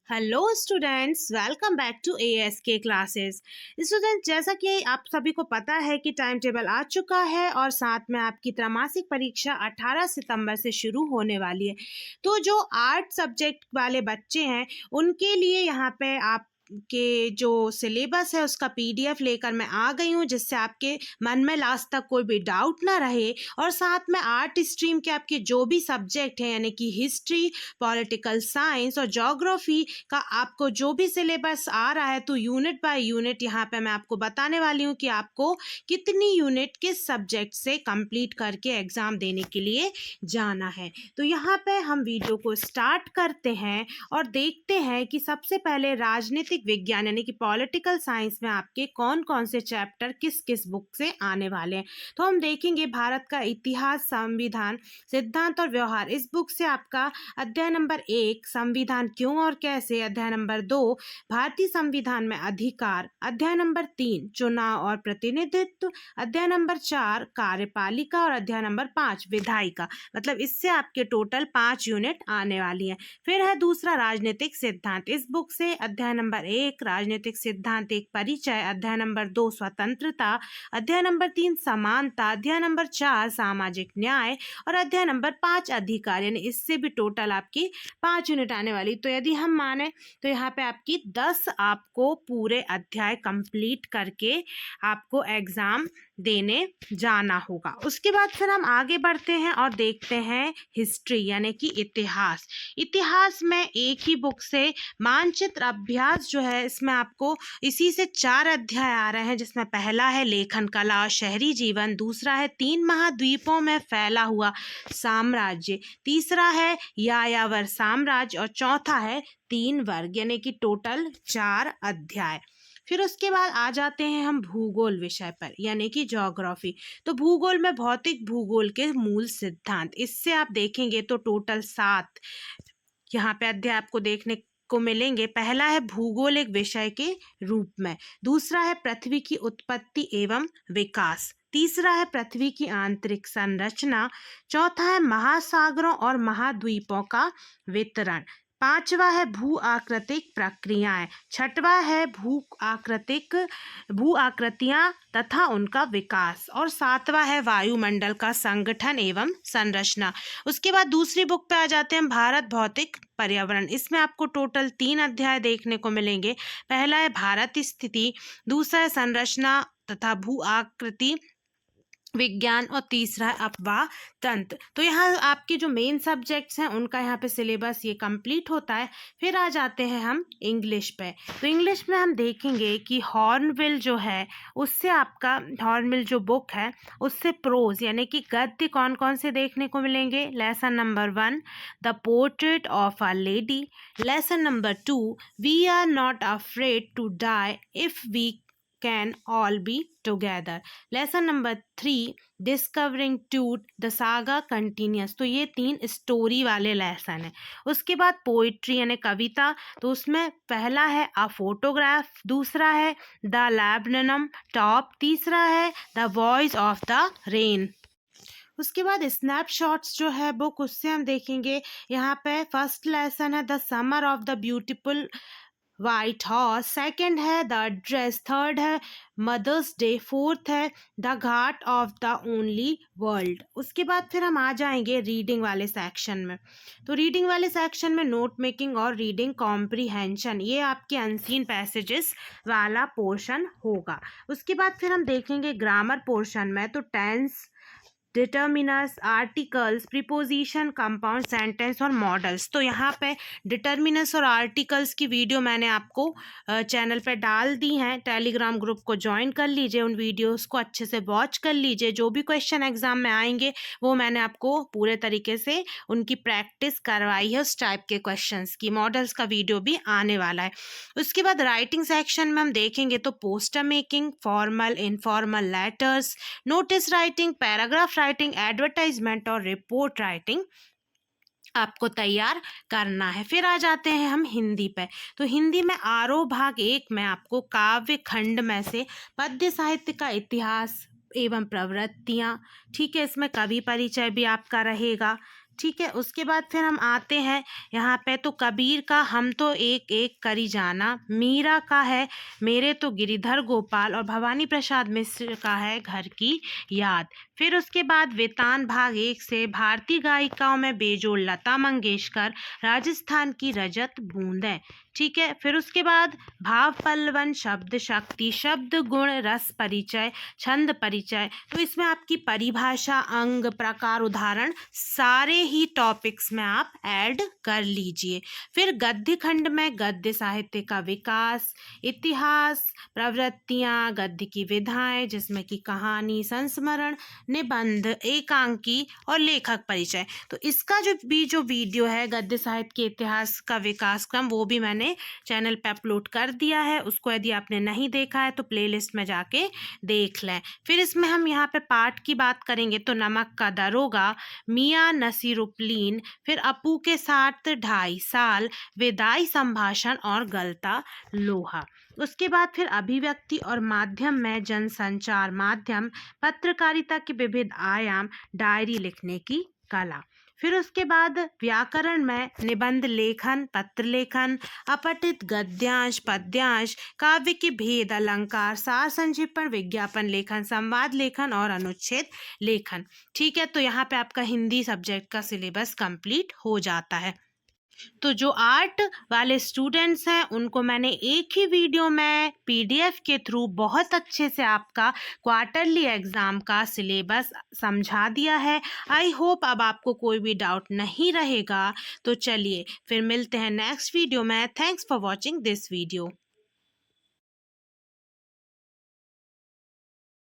Hello students, welcome back to ASK classes. Student, जैसा कि आप सभी को पता है कि टाइम टेबल आ चुका है और साथ में आपकी त्रैमासिक परीक्षा 18 सितंबर से शुरू होने वाली है। तो जो आर्ट सब्जेक्ट वाले बच्चे हैं उनके लिए यहाँ पे आप के जो सिलेबस है उसका PDF लेकर मैं आ गई हूँ, जिससे आपके मन में लास्ट तक कोई भी डाउट ना रहे। और साथ में आर्ट स्ट्रीम के आपके जो भी सब्जेक्ट हैं यानी कि हिस्ट्री, पॉलिटिकल साइंस और ज्योग्राफी का आपको जो भी सिलेबस आ रहा है, तो यूनिट बाय यूनिट यहाँ पे मैं आपको बताने वाली हूँ कि आपको कितनी यूनिट किस सब्जेक्ट से कंप्लीट करके एग्ज़ाम देने के लिए जाना है। तो यहाँ पे हम वीडियो को स्टार्ट करते हैं और देखते हैं कि सबसे पहले राजनीतिक विज्ञान यानी कि पॉलिटिकल साइंस में आपके कौन कौन से चैप्टर किस किस बुक से आने वाले हैं। तो हम देखेंगे भारत का इतिहास, संविधान, सिद्धांत और व्यवहार। इस बुक से आपका अध्याय नंबर 1 संविधान क्यों और कैसे, अध्याय नंबर 2 भारतीय संविधान में अधिकार, अध्याय नंबर 3 चुनाव और प्रतिनिधित्व, अध्याय नंबर 4 कार्यपालिका और अध्याय नंबर 5 विधायिका। मतलब इससे आपके टोटल 5 यूनिट आने वाली हैं। फिर है दूसरा राजनीतिक सिद्धांत। इस बुक से अध्याय नंबर 1 राजनीतिक सिद्धांत एक परिचय, अध्याय नंबर 2 स्वतंत्रता, अध्याय नंबर 3 समानता, अध्याय नंबर 4 सामाजिक न्याय और अध्याय नंबर 5 अधिकार। यानी इससे भी टोटल आपकी 5 यूनिट आने वाली। तो यदि हम माने तो यहाँ पे आपकी 10 आपको पूरे अध्याय कंप्लीट करके आपको एग्जाम देने जाना होगा। उसके बाद फिर हम आगे बढ़ते हैं और देखते हैं हिस्ट्री यानी कि इतिहास। इतिहास में एक ही बुक से मानचित्र अभ्यास जो है, इसमें आपको इसी से 4 अध्याय आ रहे हैं, जिसमें पहला है लेखन कला और शहरी जीवन, दूसरा है 3 महाद्वीपों में फैला हुआ साम्राज्य, तीसरा है यायावर साम्राज्य और चौथा है 3 वर्ग। यानी कि टोटल 4 अध्याय। फिर उसके बाद आ जाते हैं हम भूगोल विषय पर यानी कि ज्योग्राफी। तो भूगोल में भौतिक भूगोल के मूल सिद्धांत, इससे आप देखेंगे तो टोटल 7 यहाँ पे अध्याय आपको देखने को मिलेंगे। पहला है भूगोल एक विषय के रूप में, दूसरा है पृथ्वी की उत्पत्ति एवं विकास, तीसरा है पृथ्वी की आंतरिक संरचना, चौथा है महासागरों और महाद्वीपों का वितरण, पांचवा है भू आकृतिक प्रक्रियाएं, छठवा है भू आकृतियां तथा उनका विकास और सातवां है वायुमंडल का संगठन एवं संरचना। उसके बाद दूसरी बुक पे आ जाते हैं भारत भौतिक पर्यावरण। इसमें आपको टोटल 3 अध्याय देखने को मिलेंगे। पहला है भारत स्थिति, दूसरा है संरचना तथा भू आकृति विज्ञान और तीसरा है अपवाह तंत्र। तो यहाँ आपके जो मेन सब्जेक्ट्स हैं उनका यहाँ पे सिलेबस ये कंप्लीट होता है। फिर आ जाते हैं हम इंग्लिश पे। तो इंग्लिश में हम देखेंगे कि हॉर्नबिल जो है उससे आपका हॉर्नबिल जो बुक है उससे प्रोज यानी कि गद्य कौन कौन से देखने को मिलेंगे। Lesson number 1 the portrait of a lady, lesson number 2 we are not afraid to die if we can all be together, lesson number 3 discovering truth, the saga continues। तो ये 3 स्टोरी वाले लेसन है। उसके बाद पोइट्री यानी कविता, तो उसमें पहला है अ फोटोग्राफ, दूसरा है द लैबनम टॉप, तीसरा है the voice of the rain. उसके बाद स्नैपशॉट्स जो है बुक, उससे हम देखेंगे यहाँ पे फर्स्ट लेसन है the summer of the beautiful white horse, second है द ड्रेस, थर्ड है मदर्स डे, फोर्थ है the Ghat of the only world. उसके बाद फिर हम आ जाएंगे रीडिंग वाले सेक्शन में। तो रीडिंग वाले सेक्शन में नोट मेकिंग और रीडिंग कॉम्प्रीहेंशन, ये आपके अनसीन पैसेजेस वाला पोर्शन होगा। उसके बाद फिर हम देखेंगे ग्रामर पोर्शन में। तो tense, determiners, articles, preposition, compound sentence और मॉडल्स। तो यहाँ पे डिटर्मिनस और आर्टिकल्स की वीडियो मैंने आपको चैनल पे डाल दी हैं। टेलीग्राम ग्रुप को ज्वाइन कर लीजिए, उन वीडियोस को अच्छे से वॉच कर लीजिए। जो भी क्वेश्चन एग्जाम में आएंगे वो मैंने आपको पूरे तरीके से उनकी प्रैक्टिस करवाई है, उस टाइप के क्वेश्चंस की। मॉडल्स का वीडियो भी आने वाला है। उसके बाद राइटिंग सेक्शन में हम देखेंगे तो poster making, formal informal letters, notice writing, paragraph writing, advertisement और रिपोर्ट राइटिंग आपको तैयार करना है। फिर आ जाते हैं हम हिंदी पे। तो हिंदी में आरोह भाग 1 में आपको काव्य खंड में से पद्य साहित्य का इतिहास एवं प्रवृत्तियाँ, ठीक है, इसमें कवि परिचय भी आपका रहेगा। ठीक है। उसके बाद फिर हम आते हैं यहाँ पे, तो कबीर का हम तो एक एक करी जाना, मीरा का है मेरे तो गिरिधर गोपाल, और भवानी प्रसाद मिश्र का है घर की याद। फिर उसके बाद वेतान भाग 1 से भारतीय गायिकाओं में बेजोड़ लता मंगेशकर, राजस्थान की रजत बूंदें। ठीक है। फिर उसके बाद भाव पल्लवन, शब्द शक्ति, शब्द गुण, रस परिचय, छंद परिचय। तो इसमें आपकी परिभाषा, अंग, प्रकार, उदाहरण सारे ही टॉपिक्स में आप ऐड कर लीजिए। फिर गद्य खंड में गद्य साहित्य का विकास, इतिहास, प्रवृत्तियाँ, गद्य की विधाएं जिसमें कि कहानी, संस्मरण, निबंध, एकांकी और लेखक परिचय। तो इसका जो वीडियो है गद्य साहित्य के इतिहास का विकास क्रम, वो भी मैंने चैनल पे अपलोड कर दिया है। उसको यदि आपने नहीं देखा है तो प्लेलिस्ट में जाके देख लें। फिर इसमें हम यहाँ पे पाठ की बात करेंगे तो नमक का दरोगा, मियाँ नसीरुद्दीन, फिर अपू के साथ 2.5 साल, विदाई संभाषण और गलता लोहा। उसके बाद फिर अभिव्यक्ति और माध्यम में जनसंचार माध्यम, पत्रकारिता के विविध आयाम, डायरी लिखने की कला। फिर उसके बाद व्याकरण में निबंध लेखन, पत्र लेखन, अपठित गद्यांश, पद्यांश, काव्य के भेद, अलंकार, सार संक्षेपण, विज्ञापन लेखन, संवाद लेखन और अनुच्छेद लेखन। ठीक है। तो यहाँ पे आपका हिंदी सब्जेक्ट का सिलेबस कंप्लीट हो जाता है। तो जो आर्ट वाले स्टूडेंट्स हैं उनको मैंने एक ही वीडियो में पीडीएफ के थ्रू बहुत अच्छे से आपका क्वार्टरली एग्ज़ाम का सिलेबस समझा दिया है। आई होप अब आपको कोई भी डाउट नहीं रहेगा। तो चलिए फिर मिलते हैं नेक्स्ट वीडियो में। Thanks for watching this video.